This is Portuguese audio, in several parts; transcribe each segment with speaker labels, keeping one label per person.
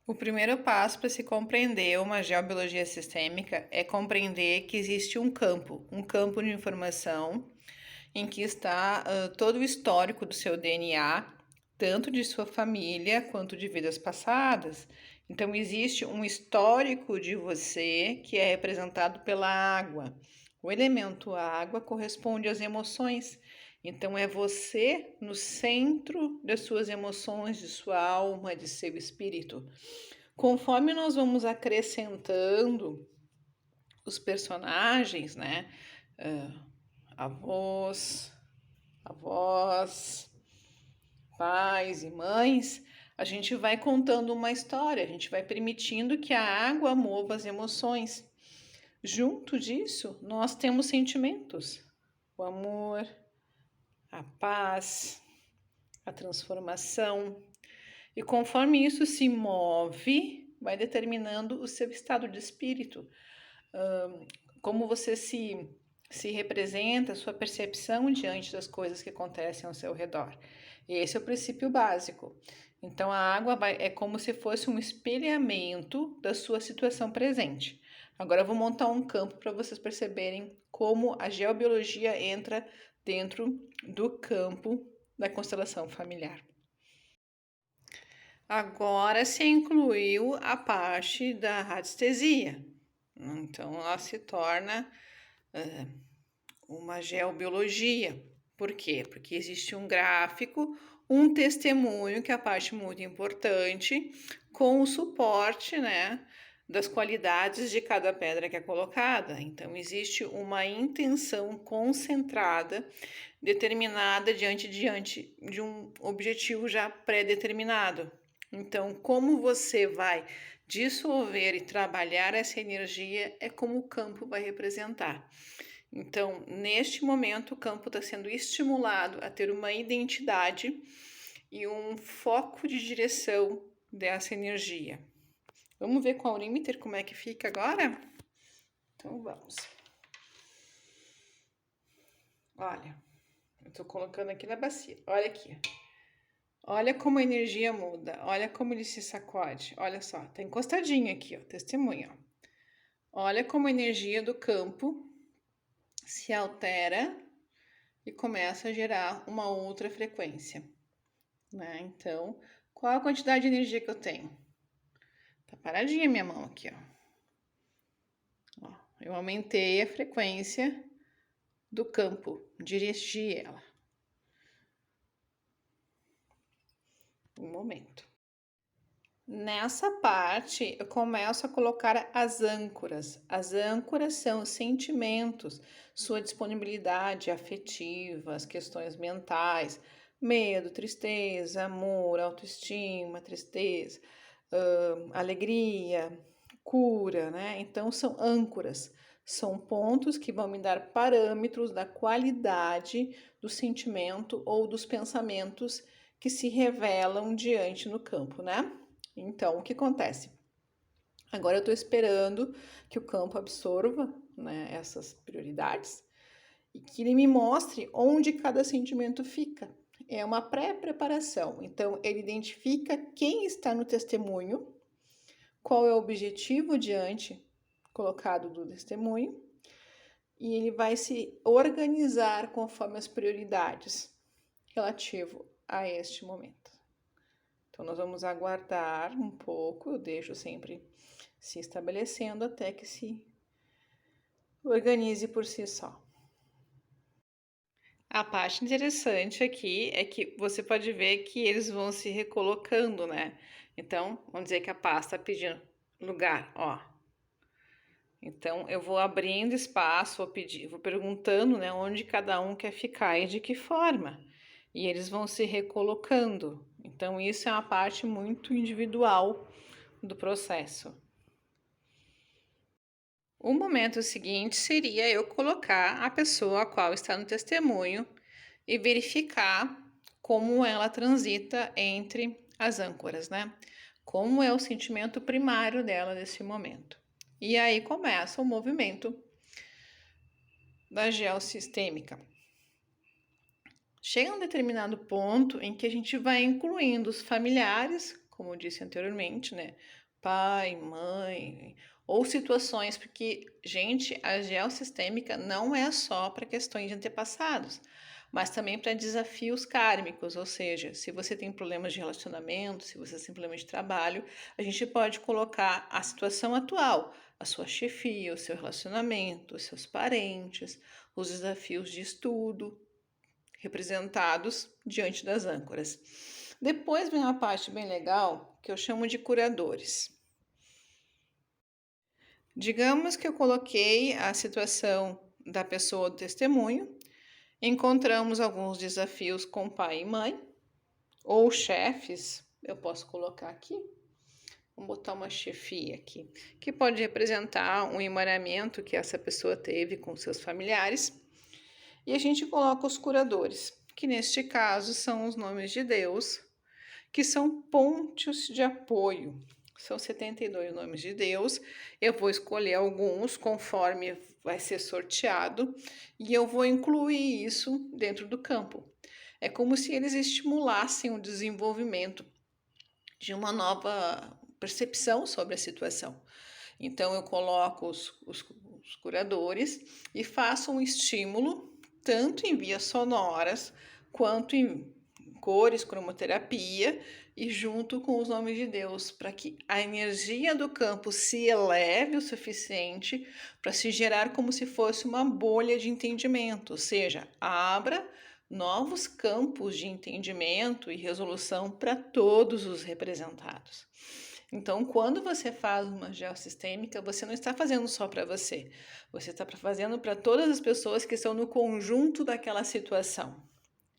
Speaker 1: O primeiro passo para se compreender uma geobiologia sistêmica é compreender que existe um campo de informação em que está todo o histórico do seu DNA, tanto de sua família quanto de vidas passadas. Então, existe um histórico de você que é representado pela água. O elemento água corresponde às emoções. Então, é você no centro das suas emoções, de sua alma, de seu espírito. Conforme nós vamos acrescentando os personagens, né? Avós, avós, pais e mães, a gente vai contando uma história, a gente vai permitindo que a água mova as emoções. Junto disso, nós temos sentimentos: o amor, a paz, a transformação. E conforme isso se move, vai determinando o seu estado de espírito, como você se representa, a sua percepção diante das coisas que acontecem ao seu redor. E esse é o princípio básico. Então, a água é como se fosse um espelhamento da sua situação presente. Agora, eu vou montar um campo para vocês perceberem como a geobiologia entra dentro do campo da constelação familiar. Agora se incluiu a parte da radiestesia. Então, ela se torna uma geobiologia. Por quê? Porque existe um gráfico, um testemunho, que é a parte muito importante, com o suporte, né, das qualidades de cada pedra que é colocada. Então, existe uma intenção concentrada, determinada diante de um objetivo já pré-determinado. Então, como você vai dissolver e trabalhar essa energia é como o campo vai representar. Então, neste momento, o campo está sendo estimulado a ter uma identidade e um foco de direção dessa energia. Vamos ver com o aurímeter como é que fica agora? Então, vamos. Olha, eu estou colocando aqui na bacia. Olha aqui. Olha como a energia muda. Olha como ele se sacode. Olha só, tá encostadinho aqui, ó, testemunha. Olha como a energia do campo se altera e começa a gerar uma outra frequência, né? Então, qual a quantidade de energia que eu tenho? Tá paradinha minha mão aqui, ó. Eu aumentei a frequência do campo, dirigi ela. Um momento. Nessa parte, eu começo a colocar as âncoras. As âncoras são os sentimentos, sua disponibilidade afetiva, as questões mentais, medo, tristeza, amor, autoestima, tristeza, alegria, cura, né? Então, são âncoras. São pontos que vão me dar parâmetros da qualidade do sentimento ou dos pensamentos que se revelam diante no campo, né? Então, o que acontece? Agora eu estou esperando que o campo absorva, né, essas prioridades e que ele me mostre onde cada sentimento fica. É uma pré-preparação. Então, ele identifica quem está no testemunho, qual é o objetivo diante colocado do testemunho, e ele vai se organizar conforme as prioridades relativo a este momento. Então, nós vamos aguardar um pouco, eu deixo sempre se estabelecendo até que se organize por si só. A parte interessante aqui é que você pode ver que eles vão se recolocando, né? Então, vamos dizer que a pasta está pedindo lugar, ó. Então, eu vou abrindo espaço, vou perguntando, né, onde cada um quer ficar e de que forma. E eles vão se recolocando. Então, isso é uma parte muito individual do processo. O momento seguinte seria eu colocar a pessoa a qual está no testemunho e verificar como ela transita entre as âncoras, né? Como é o sentimento primário dela nesse momento. E aí começa o movimento da geossistêmica. Chega um determinado ponto em que a gente vai incluindo os familiares como eu disse anteriormente, né? Pai, mãe, ou situações, porque, gente, a geossistêmica não é só para questões de antepassados, mas também para desafios kármicos, ou seja, se você tem problemas de relacionamento, se você tem problemas de trabalho, a gente pode colocar a situação atual, a sua chefia, o seu relacionamento, os seus parentes, os desafios de estudo, representados diante das âncoras. Depois vem uma parte bem legal que eu chamo de curadores. Digamos que eu coloquei a situação da pessoa do testemunho, encontramos alguns desafios com pai e mãe, ou chefes, eu posso colocar aqui, vamos botar uma chefia aqui, que pode representar um emaranhamento que essa pessoa teve com seus familiares, e a gente coloca os curadores, que neste caso são os nomes de Deus, que são pontos de apoio. São 72 nomes de Deus. Eu vou escolher alguns conforme vai ser sorteado e eu vou incluir isso dentro do campo. É como se eles estimulassem o desenvolvimento de uma nova percepção sobre a situação. Então, eu coloco os curadores e faço um estímulo, tanto em vias sonoras, quanto em cores, cromoterapia, e junto com os nomes de Deus, para que a energia do campo se eleve o suficiente para se gerar como se fosse uma bolha de entendimento, ou seja, abra novos campos de entendimento e resolução para todos os representados. Então, quando você faz uma geossistêmica, você não está fazendo só para você, você está fazendo para todas as pessoas que estão no conjunto daquela situação.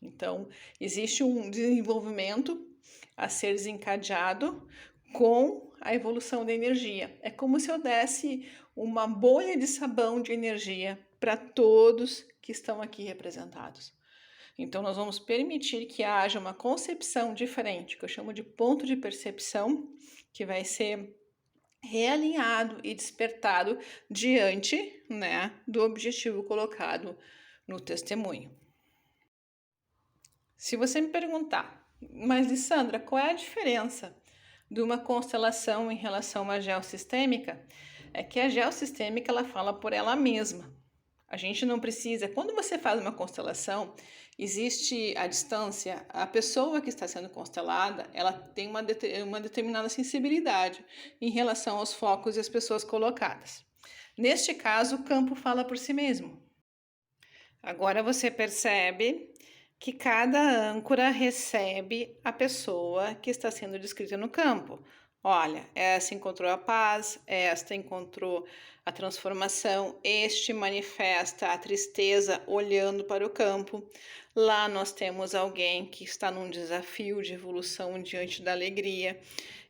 Speaker 1: Então, existe um desenvolvimento a ser desencadeado com a evolução da energia. É como se eu desse uma bolha de sabão de energia para todos que estão aqui representados. Então, nós vamos permitir que haja uma concepção diferente, que eu chamo de ponto de percepção, que vai ser realinhado e despertado diante, né, do objetivo colocado no testemunho. Se você me perguntar, mas Lissandra, qual é a diferença de uma constelação em relação a uma geossistêmica? É que a geossistêmica ela fala por ela mesma. A gente não precisa, quando você faz uma constelação, existe a distância, a pessoa que está sendo constelada, ela tem uma determinada sensibilidade em relação aos focos e as pessoas colocadas. Neste caso, o campo fala por si mesmo. Agora você percebe que cada âncora recebe a pessoa que está sendo descrita no campo. Olha, essa encontrou a paz, esta encontrou a transformação, este manifesta a tristeza olhando para o campo. Lá nós temos alguém que está num desafio de evolução diante da alegria.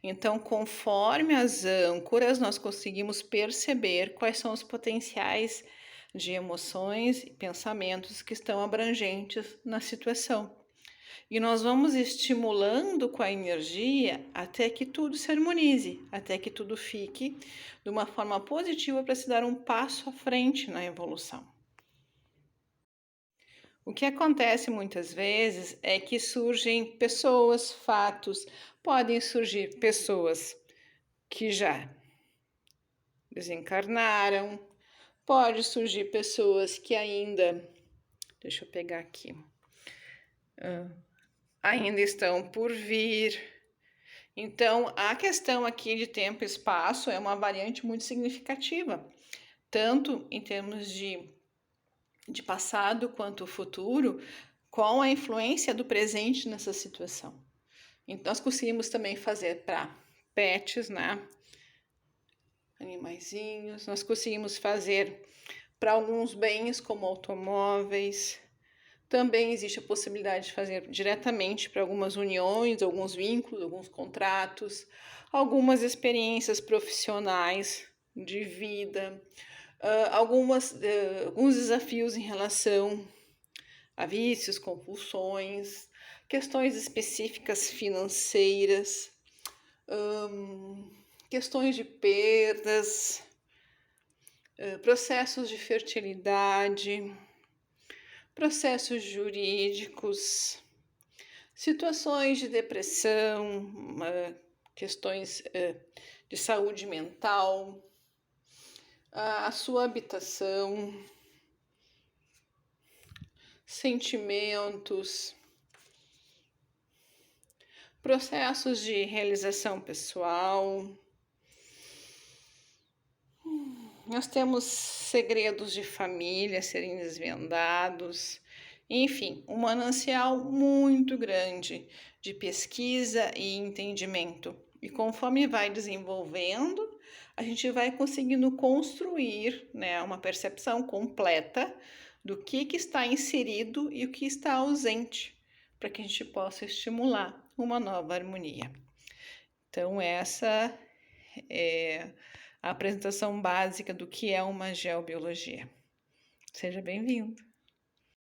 Speaker 1: Então, conforme as âncoras, nós conseguimos perceber quais são os potenciais de emoções e pensamentos que estão abrangentes na situação. E nós vamos estimulando com a energia até que tudo se harmonize, até que tudo fique de uma forma positiva para se dar um passo à frente na evolução. O que acontece muitas vezes é que surgem pessoas, fatos, podem surgir pessoas que já desencarnaram, pode surgir pessoas que ainda, deixa eu pegar aqui, ainda estão por vir. Então, a questão aqui de tempo e espaço é uma variante muito significativa, tanto em termos de passado quanto futuro, com a influência do presente nessa situação. Então, nós conseguimos também fazer para pets, né? Animaizinhos, nós conseguimos fazer para alguns bens como automóveis. Também existe a possibilidade de fazer diretamente para algumas uniões, alguns vínculos, alguns contratos, algumas experiências profissionais de vida, alguns desafios em relação a vícios, compulsões, questões específicas financeiras, questões de perdas, processos de fertilidade, processos jurídicos, situações de depressão, questões de saúde mental, a sua habitação, sentimentos, processos de realização pessoal. Nós temos segredos de família a serem desvendados. Enfim, um manancial muito grande de pesquisa e entendimento. E conforme vai desenvolvendo, a gente vai conseguindo construir, né, uma percepção completa do que está inserido e o que está ausente, para que a gente possa estimular uma nova harmonia. Então, essa é a apresentação básica do que é uma geobiologia. Seja bem-vindo!